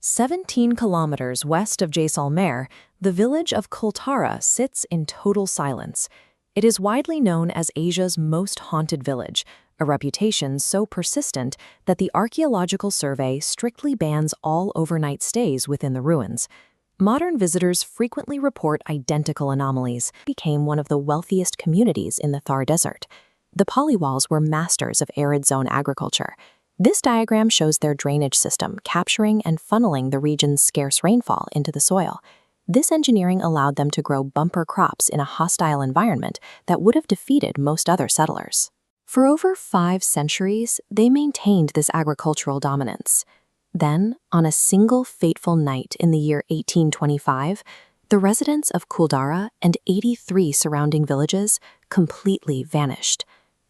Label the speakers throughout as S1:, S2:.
S1: 17 kilometers west of Jaisalmer, the village of Kuldhara sits in total silence. It is widely known as Asia's most haunted village, a reputation so persistent that the Archaeological Survey strictly bans all overnight stays within the ruins. Modern visitors frequently report identical anomalies. It became one of the wealthiest communities in the Thar Desert. The Paliwals were masters of arid zone agriculture. This diagram shows their drainage system capturing and funneling the region's scarce rainfall into the soil. This engineering allowed them to grow bumper crops in a hostile environment that would have defeated most other settlers. For over 5 centuries, they maintained this agricultural dominance. Then, on a single fateful night in the year 1825, the residents of Kuldhara and 83 surrounding villages completely vanished.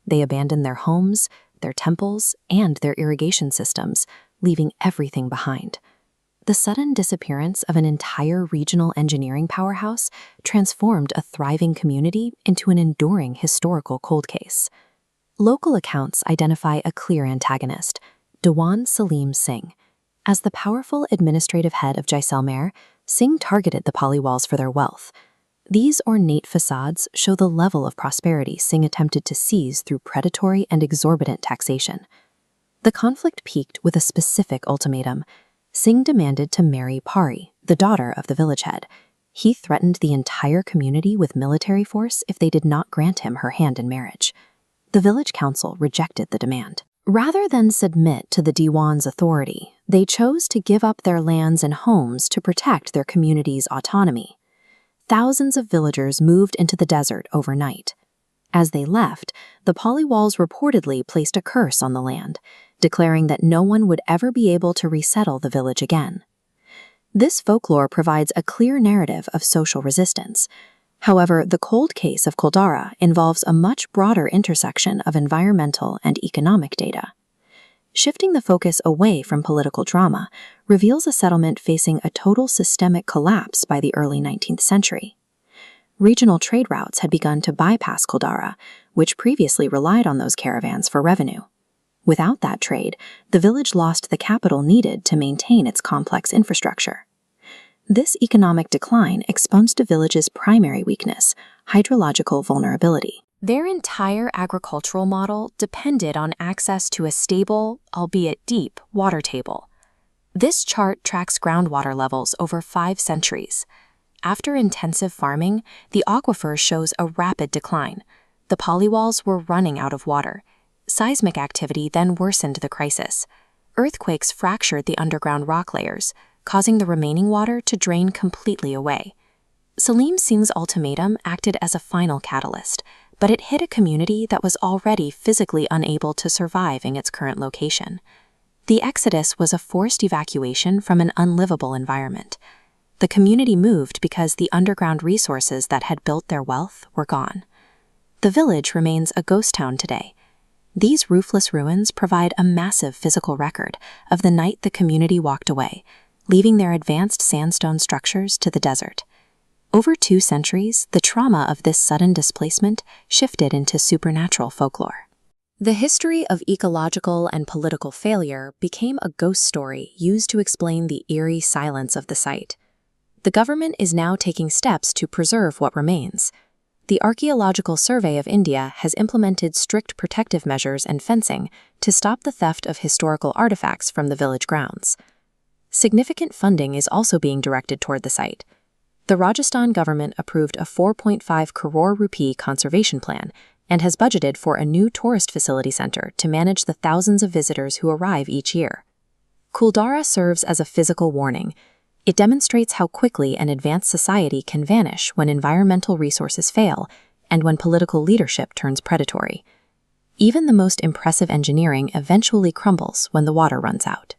S1: They abandoned their homes, their temples, and their irrigation systems, leaving everything behind. The sudden disappearance of an entire regional engineering powerhouse transformed a thriving community into an enduring historical cold case. Local accounts identify a clear antagonist, Dewan Salim Singh. As the powerful administrative head of Jaisalmer, Singh targeted the Paliwals for their wealth. These ornate facades show the level of prosperity Singh attempted to seize through predatory and exorbitant taxation. The conflict peaked with a specific ultimatum. Singh demanded to marry Pari, the daughter of the village head. He threatened the entire community with military force if they did not grant him her hand in marriage. The village council rejected the demand. Rather than submit to the Dewan's authority, they chose to give up their lands and homes to protect their community's autonomy. Thousands of villagers moved into the desert overnight. As they left, the Paliwals reportedly placed a curse on the land, declaring that no one would ever be able to resettle the village again. This folklore provides a clear narrative of social resistance. However, the cold case of Kuldhara involves a much broader intersection of environmental and economic data. Shifting the focus away from political drama reveals a settlement facing a total systemic collapse by the early 19th century. Regional trade routes had begun to bypass Kuldhara, which previously relied on those caravans for revenue. Without that trade, the village lost the capital needed to maintain its complex infrastructure. This economic decline exposed the village's primary weakness, hydrological vulnerability. Their entire agricultural model depended on access to a stable, albeit deep, water table. This chart tracks groundwater levels over 5 centuries. After intensive farming, the aquifer shows a rapid decline. The Paliwals were running out of water. Seismic activity then worsened the crisis. Earthquakes fractured the underground rock layers, causing the remaining water to drain completely away. Salim Singh's ultimatum acted as a final catalyst, but it hit a community that was already physically unable to survive in its current location. The exodus was a forced evacuation from an unlivable environment. The community moved because the underground resources that had built their wealth were gone. The village remains a ghost town today. These roofless ruins provide a massive physical record of the night the community walked away, leaving their advanced sandstone structures to the desert. Over 2 centuries, the trauma of this sudden displacement shifted into supernatural folklore. The history of ecological and political failure became a ghost story used to explain the eerie silence of the site. The government is now taking steps to preserve what remains. The Archaeological Survey of India has implemented strict protective measures and fencing to stop the theft of historical artifacts from the village grounds. Significant funding is also being directed toward the site. The Rajasthan government approved a 4.5 crore rupee conservation plan and has budgeted for a new tourist facility center to manage the thousands of visitors who arrive each year. Kuldhara serves as a physical warning. It demonstrates how quickly an advanced society can vanish when environmental resources fail and when political leadership turns predatory. Even the most impressive engineering eventually crumbles when the water runs out.